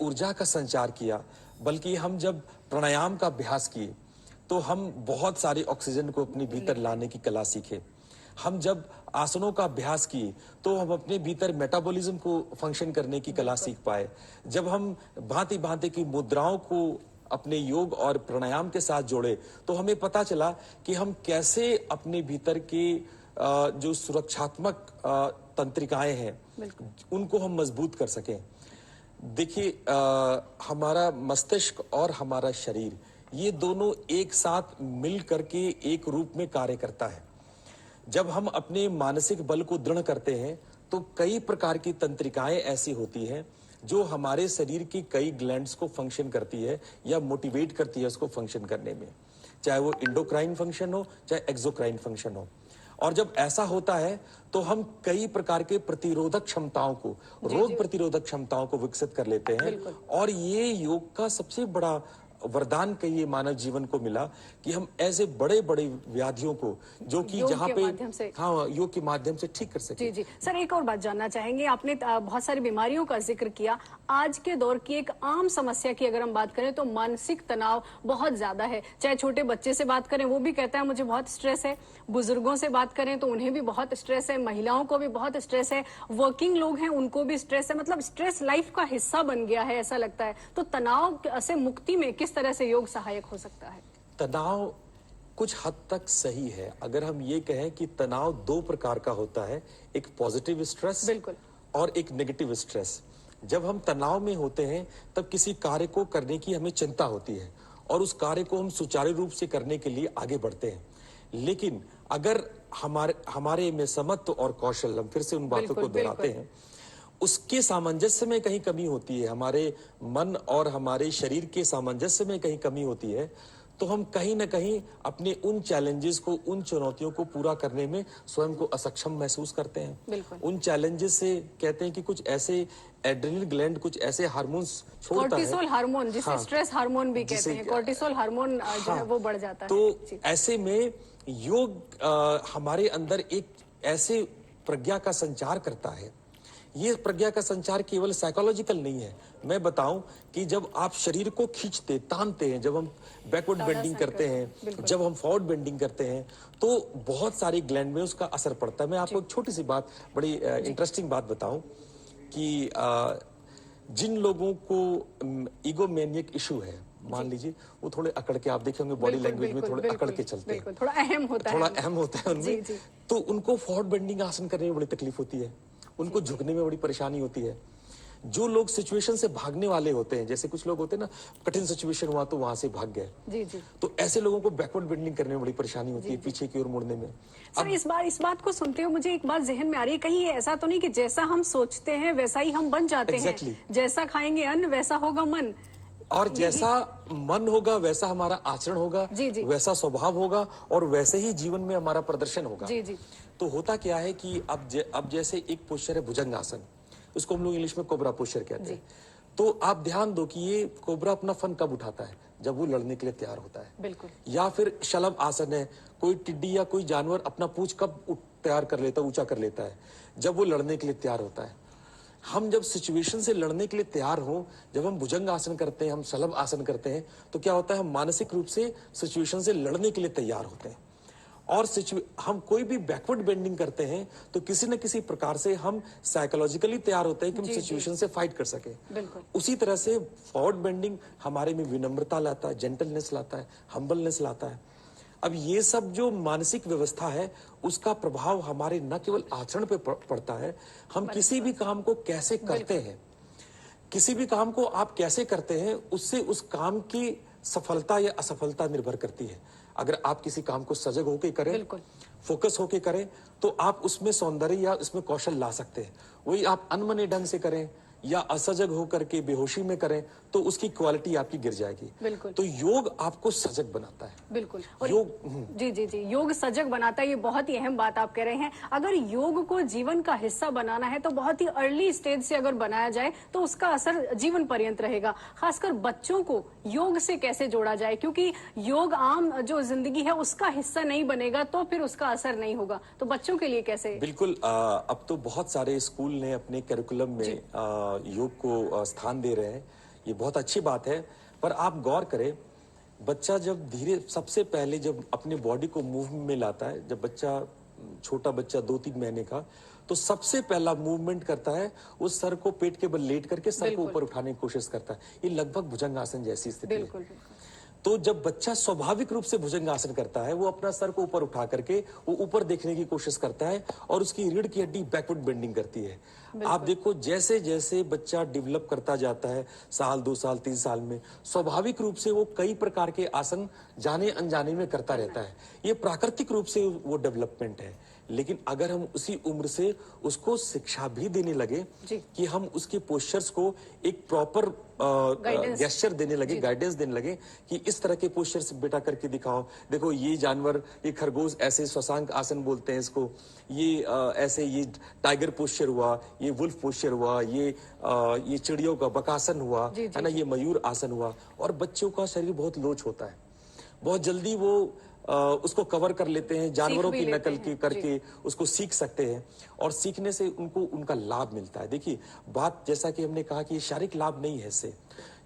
ऊर्जा का संचार किया, बल्कि हम जब प्राणायाम का अभ्यास किए तो हम बहुत सारे ऑक्सीजन को अपने भीतर लाने की कला सीखे। हम जब आसनों का अभ्यास किए तो हम अपने भीतर मेटाबॉलिज्म को फंक्शन करने की कला सीख पाए। जब हम भांति भांति की मुद्राओं को अपने योग और प्राणायाम के साथ जोड़े तो हमें पता चला कि हम कैसे अपने भीतर के जो सुरक्षात्मक तंत्रिकाएं हैं उनको हम मजबूत कर सकें। देखिए, हमारा मस्तिष्क और हमारा शरीर ये दोनों एक साथ मिल करके एक रूप में कार्य करता है। जब हम अपने मानसिक बल को दृढ़ करते हैं तो कई प्रकार की तंत्रिकाएं ऐसी होती हैं जो हमारे शरीर की कई ग्लैंड्स को फंक्शन करती है या मोटिवेट करती है उसको फंक्शन करने में, चाहे वो इंडोक्राइन फंक्शन हो चाहे एक्सोक्राइन फंक्शन हो। और जब ऐसा होता है तो हम कई प्रकार के प्रतिरोधक क्षमताओं को, रोग प्रतिरोधक क्षमताओं को विकसित कर लेते हैं। और ये योग का सबसे बड़ा वरदान कहिए मानव जीवन को मिला कि हम ऐसे बड़े बड़े व्याधियों को जो कि जहाँ पे हाँ योग के माध्यम से ठीक कर सके। जी जी सर, एक और बात जानना चाहेंगे, आपने बहुत सारी बीमारियों का जिक्र किया। आज के दौर की एक आम समस्या की अगर हम बात करें तो मानसिक तनाव बहुत ज्यादा है। चाहे छोटे बच्चे से बात करें वो भी कहता है मुझे बहुत स्ट्रेस है, बुजुर्गों से बात करें तो उन्हें भी बहुत स्ट्रेस है, महिलाओं को भी बहुत स्ट्रेस है, वर्किंग लोग हैं उनको भी स्ट्रेस है। मतलब स्ट्रेस लाइफ का हिस्सा बन गया है ऐसा लगता है। तो तनाव से मुक्ति में किस तरह से योग सहायक हो सकता है? तनाव कुछ हद तक सही है अगर हम ये कहें कि तनाव दो प्रकार का होता है, एक पॉजिटिव स्ट्रेस और एक नेगेटिव स्ट्रेस। जब हम तनाव में होते हैं तब किसी कार्य को करने की हमें चिंता होती है और उस कार्य को हम सुचारू रूप से करने के लिए आगे बढ़ते हैं। लेकिन अगर हमारे में समत्व और कौशल, हम फिर से उन बातों को दोहराते हैं, उसके सामंजस्य में कहीं कमी होती है, हमारे मन और हमारे शरीर के सामंजस्य में कहीं कमी होती है, तो हम कहीं ना कहीं अपने उन चैलेंजेस को, उन चुनौतियों को पूरा करने में स्वयं को असक्षम महसूस करते हैं। उन चैलेंजेस से कहते हैं कि कुछ ऐसे एड्रेनल ग्लैंड, कुछ ऐसे हार्मोन्स छोड़ता है, कोर्टिसोल हार्मोन जिसे स्ट्रेस हार्मोन भी कहते हैं, कोर्टिसोल हार्मोन जो है वो बढ़ जाता है। तो ऐसे में योग हमारे अंदर एक ऐसे प्रज्ञा का संचार करता है। ये प्रज्ञा का संचार केवल साइकोलॉजिकल नहीं है। मैं बताऊं कि जब आप शरीर को खींचते, तानते हैं, जब हम बैकवर्ड बेंडिंग करते हैं, जब हम फॉरवर्ड बेंडिंग करते हैं, तो बहुत सारे ग्लैंड में उसका असर पड़ता है। मैं आपको एक छोटी सी बात, बड़ी इंटरेस्टिंग बात बताऊं कि जिन लोगों को ईगोमेनियक इशू है, मान लीजिए वो थोड़े अकड़ के, आप देखेंगे बॉडी लैंग्वेज में थोड़े अकड़ के चलते हैं, थोड़ा अहम होता है उनमें, तो उनको फॉरवर्ड बेंडिंग आसन करने में बड़ी तकलीफ होती है, उनको झुकने में बड़ी परेशानी होती है। जो लोग सिचुएशन से भागने वाले होते हैं, जैसे कुछ लोग होते हैं ना, कठिन सिचुएशन हुआ तो वहां से भाग गए, तो ऐसे लोगों को बैकवर्ड बेंडिंग करने में बड़ी परेशानी होती है, पीछे की ओर मुड़ने में। सर इस बात को सुनते हुए मुझे एक बात जहन में आ रही है, कहीं ऐसा तो नहीं कि जैसा हम सोचते हैं वैसा ही हम बन जाते हैं? जैसा खाएंगे अन्न वैसा होगा मन, और जैसा मन होगा वैसा हमारा आचरण होगा, वैसा स्वभाव होगा और वैसे ही जीवन में हमारा प्रदर्शन होगा। तो होता क्या है कि अब जैसे एक पोस्चर है भुजंग आसन, उसको हम लोग इंग्लिश में कोबरा पोस्चर कहते हैं। तो आप ध्यान दो कि ये कोबरा अपना फन कब उठाता है? जब वो लड़ने के लिए तैयार होता है। या फिर शलभ आसन है, कोई टिड्डी या कोई जानवर अपना पूंछ कब तैयार कर लेता है, ऊंचा कर लेता है? जब वो लड़ने के लिए तैयार होता है। हम जब सिचुएशन से लड़ने के लिए तैयार हो, जब हम भुजंग आसन करते हैं, हम शलभ आसन करते हैं, तो क्या होता है, हम मानसिक रूप से सिचुएशन से लड़ने के लिए तैयार होते हैं। और हम कोई भी बैकवर्ड बेंडिंग करते हैं तो किसी न किसी प्रकार से हम साइकोलॉजिकली तैयार होते हैं कि हम सिचुएशन से फाइट कर सके। उसी तरह से फॉरवर्ड बेंडिंग हमारे में विनम्रता लाता है, जेंटलनेस लाता है, हम्बलनेस लाता है। अब ये सब जो मानसिक व्यवस्था है उसका प्रभाव हमारे न केवल आचरण पे पड़ता है, हम किसी भी काम को कैसे करते हैं, किसी भी काम को आप कैसे करते हैं, उससे उस काम की सफलता या असफलता निर्भर करती है। अगर आप किसी काम को सजग होकर करें, फोकस होकर करें, तो आप उसमें सौंदर्य या उसमें कौशल ला सकते हैं। वही आप अनमने ढंग से करें या असजग होकर के बेहोशी में करें तो उसकी क्वालिटी आपकी गिर जाएगी। तो योग आपको सजग बनाता है। और योग जी योग सजग बनाता है, ये बहुत ही अहम बात आप कह रहे हैं। अगर योग को जीवन का हिस्सा बनाना है तो बहुत ही अर्ली स्टेज से अगर बनाया जाए तो उसका असर जीवन पर्यंत रहेगा। खासकर बच्चों को योग से कैसे जोड़ा जाए, क्योंकि योग आम जो जिंदगी है उसका हिस्सा नहीं बनेगा तो फिर उसका असर नहीं होगा। तो बच्चों के लिए कैसे? बिल्कुल, अब तो बहुत सारे स्कूल ने अपने करिकुलम में योग को स्थान दे रहे हैं। ये बहुत अच्छी बात है, पर आप गौर करें, बच्चा जब सबसे पहले जब अपने बॉडी को मूव में लाता है, जब छोटा बच्चा 2-3 महीने का, तो सबसे पहला मूवमेंट करता है उस सर को पेट के बल लेट करके सर को ऊपर उठाने की कोशिश करता है। ये लगभग भुजंगासन जैसी स्थिति है। तो जब बच्चा स्वाभाविक रूप से भुजंगासन करता है, वो अपना सर को ऊपर उठा करके वो ऊपर देखने की कोशिश करता है और उसकी रीढ़ की हड्डी बैकवर्ड बेंडिंग करती है। आप देखो, जैसे जैसे बच्चा डेवलप करता जाता है, साल 2 साल 3 साल में, स्वाभाविक रूप से वो कई प्रकार के आसन जाने अनजाने में करता रहता है। ये प्राकृतिक रूप से वो डेवलपमेंट है। लेकिन अगर हम उसी उम्र से उसको शिक्षा भी देने लगे कि हम उसके पोस्चर्स को एक प्रॉपर गेस्चर देने लगे, गाइडेंस देने लगे कि इस तरह के पोस्चर्स बेटा करके दिखाओ, देखो ये जानवर, ये खरगोश ऐसे शशांक आसन बोलते हैं इसको, ये ऐसे ये टाइगर पोस्चर हुआ, ये वुल्फ पोस्चर हुआ, ये चिड़ियों का बकासन हुआ, है ना, ये मयूर आसन हुआ। और बच्चों का शरीर बहुत लोच होता है, बहुत जल्दी वो उसको कवर कर लेते हैं, जानवरों की नकल की करके उसको सीख सकते हैं और सीखने से उनको उनका लाभ मिलता है। देखिए, बात जैसा कि हमने कहा कि शारीरिक लाभ नहीं है, इससे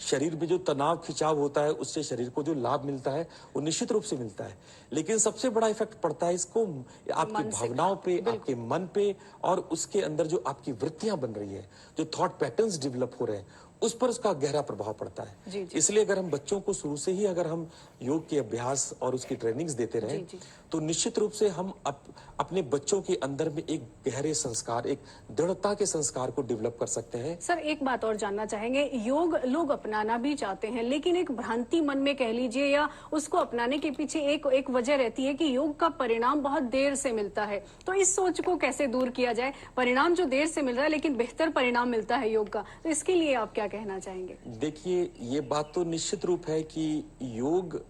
शरीर में जो तनाव खिंचाव होता है उससे शरीर को जो लाभ मिलता है वो निश्चित रूप से मिलता है, लेकिन सबसे बड़ा इफेक्ट पड़ता है इसको आपकी भावनाओं पे, आपके मन पे, और उसके अंदर जो आपकी वृत्तियां बन रही है, जो थॉट पैटर्न्स डेवलप हो रहे हैं, उस पर उसका गहरा प्रभाव पड़ता है। इसलिए अगर हम बच्चों को शुरू से ही अगर हम योग के अभ्यास और उसकी ट्रेनिंग्स देते रहे तो निश्चित रूप से हम अपने बच्चों के अंदर में एक गहरे संस्कार, एक दृढ़ता के संस्कार को डेवलप कर सकते हैं। सर, एक बात और जानना चाहेंगे, योग लोग अपनाना भी चाहते हैं, लेकिन एक भ्रांति मन में कह लीजिए या उसको अपनाने के पीछे एक वजह रहती है कि योग का परिणाम बहुत देर से मिलता है। तो इस सोच को कैसे दूर किया जाए? परिणाम जो देर से मिल रहा है लेकिन बेहतर परिणाम मिलता है योग का, तो इसके लिए आप क्या कहना चाहेंगे? देखिए, ये बात तो निश्चित रूप है कि योग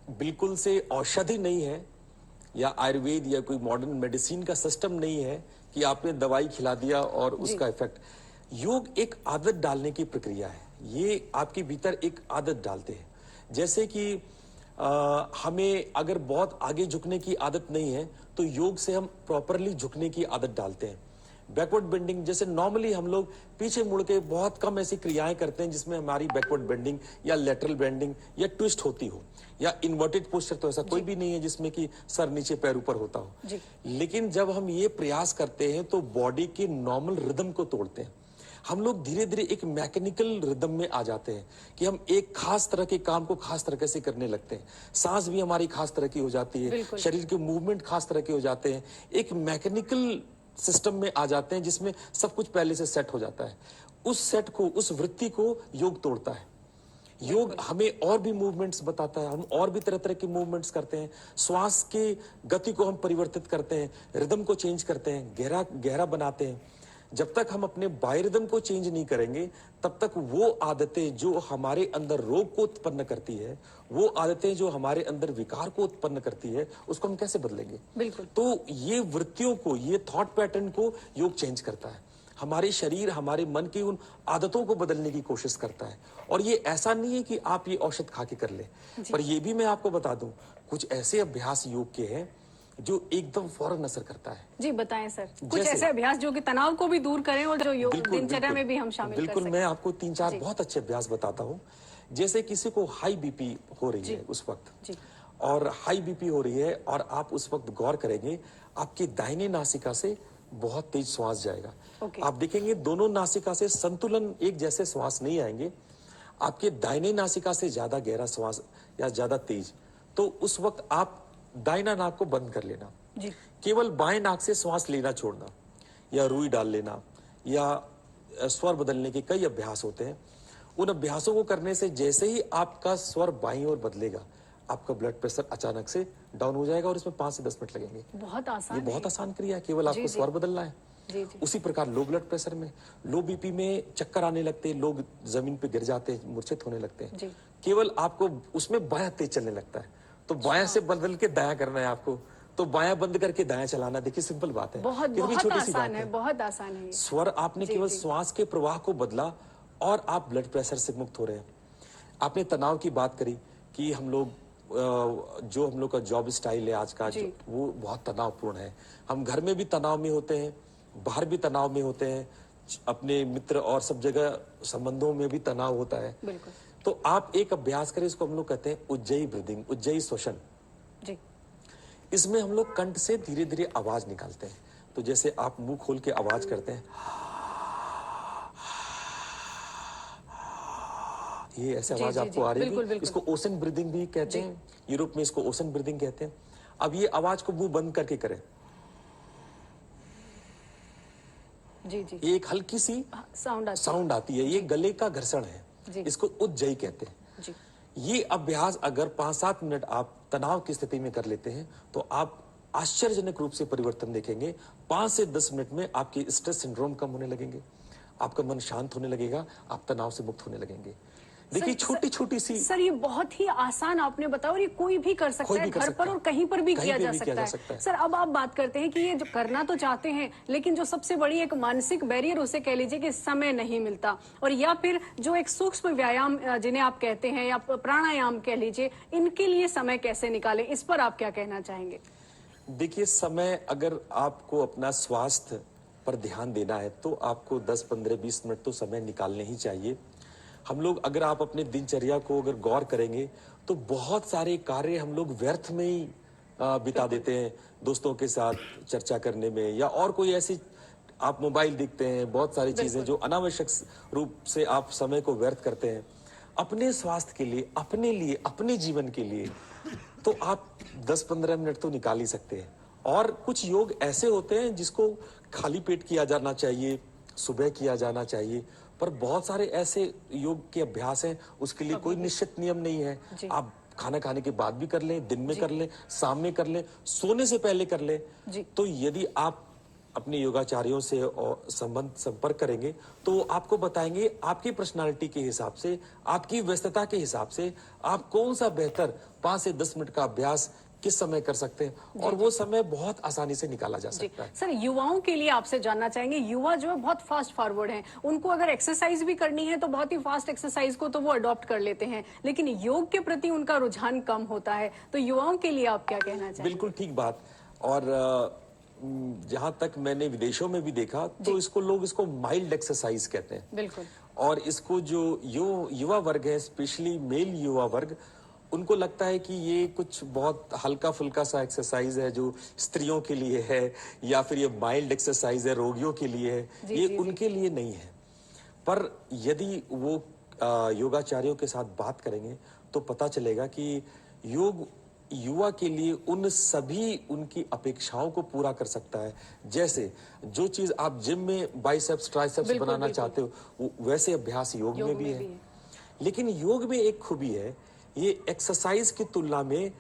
बिल्कुल से औषधि नहीं है या आयुर्वेद या कोई मॉडर्न मेडिसिन का सिस्टम नहीं है कि आपने दवाई खिला दिया और उसका इफेक्ट। योग एक आदत डालने की प्रक्रिया है, ये आपके भीतर एक आदत डालते हैं। जैसे कि हमें अगर बहुत आगे झुकने की आदत नहीं है तो योग से हम प्रॉपरली झुकने की आदत डालते हैं। बैकवर्ड बेंडिंग, जैसे नॉर्मली हम लोग पीछे मुड़ के बहुत कम ऐसी क्रियाएं करते हैं जिसमें हमारी बैकवर्ड बेंडिंग या लेटरल बेंडिंग या ट्विस्ट होती हो, या इन्वर्टेड पोस्चर तो ऐसा कोई भी नहीं है जिसमें कि सर नीचे पैर ऊपर होता हो। लेकिन जब हम ये प्रयास करते हैं तो बॉडी के नॉर्मल रिदम को तोड़ते हैं। हम लोग धीरे धीरे एक मैकेनिकल रिदम में आ जाते हैं कि हम एक खास तरह के काम को खास तरह से करने लगते हैं। सांस भी हमारी खास तरह की हो जाती है, शरीर के मूवमेंट खास तरह के हो जाते हैं, एक मैकेनिकल सिस्टम में आ जाते हैं जिसमें सब कुछ पहले से सेट हो जाता है। उस सेट को, उस वृत्ति को योग तोड़ता है। योग हमें और भी मूवमेंट्स बताता है, हम और भी तरह तरह के मूवमेंट्स करते हैं, श्वास की गति को हम परिवर्तित करते हैं, रिदम को चेंज करते हैं, गहरा बनाते हैं। जब तक हम अपने बाह्य रिदम को चेंज नहीं करेंगे तब तक वो आदतें जो हमारे अंदर रोग को उत्पन्न करती है, वो आदतें जो हमारे अंदर विकार को उत्पन्न करती है, उसको हम कैसे बदलेंगे? बिल्कुल। तो ये वृत्तियों को, ये थॉट पैटर्न को योग चेंज करता है, हमारे शरीर, हमारे मन की उन आदतों को बदलने की कोशिश करता है। और ये ऐसा नहीं है कि आप ये औषध खा के कर ले, पर ये भी मैं आपको बता दूं, कुछ ऐसे अभ्यास योग के हैं जो एकदम फौरन असर करता है। जी बताएं सर, कुछ ऐसे अभ्यास जो कि तनाव को भी दूर करें और जो योग दिनचर्या में भी हम शामिल कर सकें। मैं आपको 3-4 बहुत अच्छे अभ्यास बताता हूँ। जैसे किसी को हाई बीपी हो रही है उस वक्त, और हाई बीपी हो रही है और आप उस वक्त गौर करेंगे, आपकी दाहिने नासिका से बहुत तेज श्वास जाएगा। आप देखेंगे दोनों नासिका से संतुलन एक जैसे श्वास नहीं आएंगे, आपके दाहिने नासिका से ज्यादा गहरा श्वास या ज्यादा तेज। तो उस वक्त आप दाहिना नाक को बंद कर लेना, केवल बाएं नाक से श्वास लेना छोड़ना, या रुई डाल लेना, या स्वर बदलने के कई अभ्यास होते हैं। उन अभ्यासों को करने से जैसे ही आपका स्वर बाईं ओर बदलेगा, आपका ब्लड प्रेशर अचानक से डाउन हो जाएगा और इसमें 5 से 10 मिनट लगेंगे। बहुत आसान, ये बहुत आसान क्रिया है, केवल आपको स्वर बदलना है। उसी प्रकार लो ब्लड प्रेशर में, लो बीपी में चक्कर आने लगते हैं, लोग जमीन पे गिर जाते हैं, मूर्छित होने लगते हैं, केवल आपको उसमें बायां तेज चलने लगता है, तो बायां से बदल के दायां करना है आपको, तो बायां बंद करके दायां चलाना। देखिए सिंपल बात है, बहुत आसान है, बहुत आसान है। स्वर आपने केवल श्वास के प्रवाह को बदला और आप ब्लड प्रेशर से मुक्त हो रहे हैं। आपने तनाव की बात करी कि हम लोग का जॉब स्टाइल है आज का, वो बहुत तनावपूर्ण है। हम घर में भी तनाव में होते हैं, बाहर भी तनाव में होते हैं, अपने मित्र और सब जगह संबंधों में भी तनाव होता है। बिल्कुल। तो आप एक अभ्यास करें, इसको हम लोग कहते हैं उज्जयी ब्रीदिंग, उज्जयी श्वसन। जी। इसमें हम लोग कंठ से धीरे धीरे आवाज निकालते हैं। तो जैसे आप मुंह खोल के आवाज करते हैं, ये ऐसे आवाज आपको आ रही है। इसको ओशन ब्रीदिंग भी कहते हैं, यूरोप में इसको ओशन ब्रीदिंग कहते हैं। अब ये आवाज को मुंह बंद करके करें। जी जी। ये एक हल्की सी साउंड आती है, ये गले का घर्षण है, इसको उज्जयी कहते हैं। जी। ये अभ्यास अगर 5-7 मिनट आप तनाव की स्थिति में कर लेते हैं तो आप आश्चर्यजनक रूप से परिवर्तन देखेंगे। 5 से 10 मिनट में आपके स्ट्रेस सिंड्रोम कम होने लगेंगे, आपका मन शांत होने लगेगा, आप तनाव से मुक्त होने लगेंगे। देखिए छोटी छोटी सी। सर ये बहुत ही आसान आपने बताया और ये कोई भी कर सकता है, घर पर और कहीं पर भी किया जा सकता है। सर अब आप बात करते हैं कि ये जो करना तो चाहते हैं लेकिन जो सबसे बड़ी एक मानसिक बैरियर उसे कह लीजिए कि समय नहीं मिलता, और या फिर जो एक सूक्ष्म व्यायाम जिन्हें आप कहते हैं या प्राणायाम कह लीजिए, इनके लिए समय कैसे निकालें, इस पर आप क्या कहना चाहेंगे? देखिए समय, अगर आपको अपना स्वास्थ्य पर ध्यान देना है तो आपको 10, 15, 20 मिनट तो समय निकालने ही चाहिए। हम लोग, अगर आप अपने दिनचर्या को अगर गौर करेंगे तो बहुत सारे कार्य हम लोग व्यर्थ में ही बिता देते हैं, दोस्तों के साथ चर्चा करने में, या और कोई ऐसी आप मोबाइल देखते हैं, बहुत सारी चीजें जो अनावश्यक रूप से आप समय को व्यर्थ करते हैं। अपने स्वास्थ्य के लिए, अपने लिए, अपने जीवन के लिए तो आप 10-15 मिनट तो निकाल ही सकते हैं। और कुछ योग ऐसे होते हैं जिसको खाली पेट किया जाना चाहिए, सुबह किया जाना चाहिए, पर बहुत सारे ऐसे योग के अभ्यास हैं उसके लिए कोई निश्चित नियम नहीं है। आप खाना खाने के बाद भी कर लें, दिन में कर लें, शाम में कर लें, सोने से पहले कर लें। तो यदि आप अपने योगाचार्यों से संपर्क करेंगे तो वो आपको बताएंगे आपकी पर्सनालिटी के हिसाब से, आपकी व्यस्तता के हिसाब से आप कौन सा बेहतर 5 से 10 मिनट का अभ्यास किस समय कर सकते हैं, और वो समय बहुत आसानी से निकाला जा सकता है। सर युवाओं के लिए आपसे जानना चाहेंगे, युवा जो है बहुत फास्ट फॉरवर्ड हैं, उनको अगर एक्सरसाइज भी करनी है तो बहुत ही फास्ट एक्सरसाइज को तो वो अडॉप्ट कर लेते हैं, लेकिन योग के प्रति उनका रुझान कम होता है, तो युवाओं के लिए आप क्या कहना चाहेंगे? बिल्कुल ठीक बात। और जहां तक मैंने विदेशों में भी देखा तो इसको लोग इसको माइल्ड एक्सरसाइज कहते हैं। बिल्कुल। और इसको जो युवा वर्ग है, स्पेशली मेल युवा वर्ग, उनको लगता है कि ये कुछ बहुत हल्का फुल्का सा एक्सरसाइज है जो स्त्रियों के लिए है, या फिर ये माइल्ड एक्सरसाइज है रोगियों के लिए है। ये उनके लिए नहीं है। पर यदि वो योगाचार्यों के साथ बात करेंगे तो पता चलेगा कि योग युवा के लिए उन सभी उनकी अपेक्षाओं को पूरा कर सकता है। जैसे जो चीज आप जिम में बाइसेप्स ट्राइसेप्स बनाना चाहते हो, वैसे अभ्यास योग में भी है। लेकिन योग में एक खूबी है, ये एक्सरसाइज की तुलना में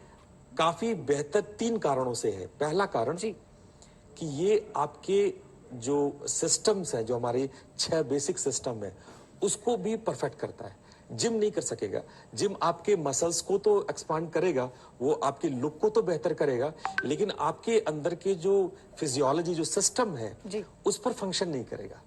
काफी बेहतर 3 कारणों से है। पहला कारण कि ये आपके जो सिस्टम्स हैं, जो हमारे 6 बेसिक सिस्टम है, उसको भी परफेक्ट करता है। जिम नहीं कर सकेगा। जिम आपके मसल्स को तो एक्सपांड करेगा, वो आपके लुक को तो बेहतर करेगा, लेकिन आपके अंदर के जो फिजियोलॉजी, जो सिस्टम है, उस पर फंक्शन नहीं करेगा।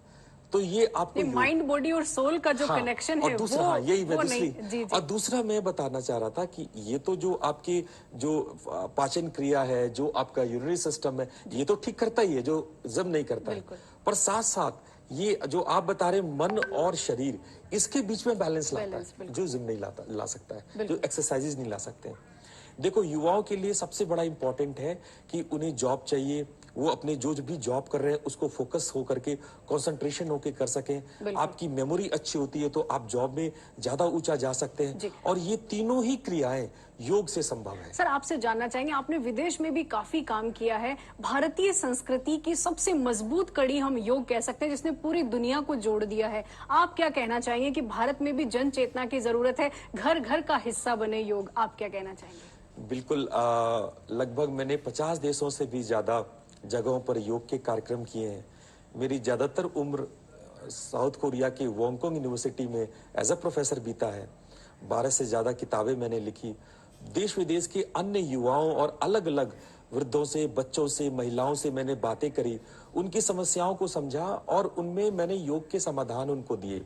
तो ये आपको माइंड, बॉडी और सोल का जो कनेक्शन है, दूसरा, वो यही वो दूसरी। और दूसरा मैं बताना चाह रहा था कि ये तो जो आपकी जो पाचन क्रिया है, जो आपका यूरिनरी सिस्टम है, ये तो ठीक करता ही है, जो जिम नहीं करता है। पर साथ साथ ये जो आप बता रहे मन और शरीर, इसके बीच में बैलेंस लाता है, जो जिम नहीं ला सकता है, जो एक्सरसाइजेज नहीं ला सकते हैं। देखो युवाओं के लिए सबसे बड़ा इंपॉर्टेंट है कि उन्हें जॉब चाहिए, वो अपने जो भी जॉब कर रहे हैं उसको फोकस होकर के, कंसंट्रेशन होकर कर सकें। आपकी मेमोरी अच्छी होती है तो आप जॉब में ज्यादा ऊंचा जा सकते हैं, और ये तीनों ही क्रियाएं योग से संभव है। सर आपसे जानना चाहेंगे, आपने विदेश में भी काफी काम किया है, भारतीय संस्कृति की सबसे मजबूत कड़ी हम योग कह सकते हैं जिसने पूरी दुनिया को जोड़ दिया है। आप क्या कहना चाहेंगे कि भारत में भी जन चेतना की जरूरत है, घर घर का हिस्सा बने योग, आप क्या कहना चाहेंगे? बिल्कुल। लगभग मैंने 50 देशों से भी ज्यादा जगहों पर योग के कार्यक्रम किए हैं। मेरी ज्यादातर उम्र साउथ कोरिया की वोंगकोंग यूनिवर्सिटी में एज अ प्रोफेसर बीता है। 12 से ज्यादा किताबें मैंने लिखी। देश विदेश के अन्य युवाओं और अलग अलग वृद्धों से, बच्चों से, महिलाओं से मैंने बातें करी, उनकी समस्याओं को समझा और उनमें मैंने योग के समाधान उनको दिए।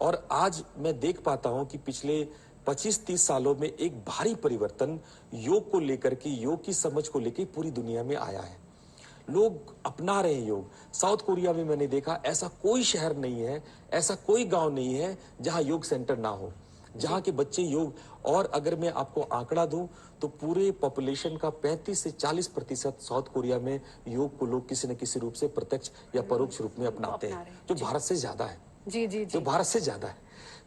और आज मैं देख पाता हूं कि पिछले 25-30 सालों में एक भारी परिवर्तन योग को लेकर के, योग की समझ को लेकर पूरी दुनिया में आया है। लोग अपना रहे हैं योग। साउथ कोरिया में मैंने देखा ऐसा कोई शहर नहीं है, ऐसा कोई गांव नहीं है जहां योग सेंटर ना हो, जहां के बच्चे योग। और अगर मैं आपको आंकड़ा दूं तो पूरे पॉपुलेशन का 35 से 40% साउथ कोरिया में योग को लोग किसी न किसी रूप से प्रत्यक्ष या परोक्ष रूप में अपनाते हैं, जो भारत से ज्यादा है। जी जी जी। जो भारत से ज्यादा है।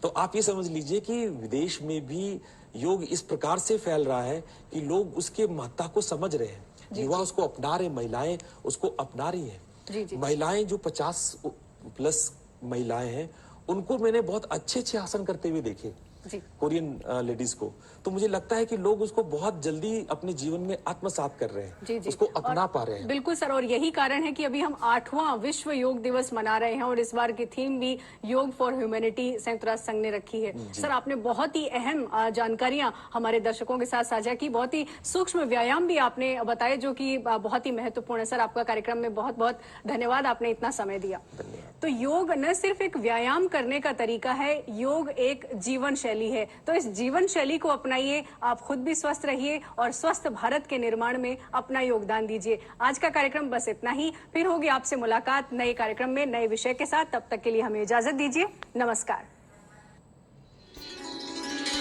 तो आप ये समझ लीजिए कि विदेश में भी योग इस प्रकार से फैल रहा है कि लोग उसके महत्ता को समझ रहे हैं, युवा उसको अपना रहे, महिलाएं उसको अपना रही हैं। महिलाएं जो 50+ महिलाएं हैं, उनको मैंने बहुत अच्छे अच्छे आसन करते हुए देखे, कोरियन लेडीज को। तो मुझे लगता है कि लोग उसको बहुत जल्दी अपने जीवन में आत्मसात कर रहे हैं, उसको अपना पा रहे हैं। बिल्कुल सर, और यही कारण है कि अभी हम 8वां विश्व योग दिवस मना रहे हैं और इस बार की थीम भी योग फॉर ह्यूमैनिटी संयुक्त राष्ट्र संघ ने रखी है। सर, आपने बहुत ही अहम जानकारियां हमारे दर्शकों के साथ साझा की, बहुत ही सूक्ष्म व्यायाम भी आपने बताए जो कि बहुत ही महत्वपूर्ण है। सर, आपका कार्यक्रम में बहुत बहुत धन्यवाद, आपने इतना समय दिया। तो योग न सिर्फ एक व्यायाम करने का तरीका है, योग एक जीवन शैली है। तो इस जीवन शैली को अपनाइए, आप खुद भी स्वस्थ रहिए और स्वस्थ भारत के निर्माण में अपना योगदान दीजिए। आज का कार्यक्रम बस इतना ही, फिर होगी आपसे मुलाकात नए कार्यक्रम में नए विषय के साथ। तब तक के लिए हमें इजाजत दीजिए, नमस्कार।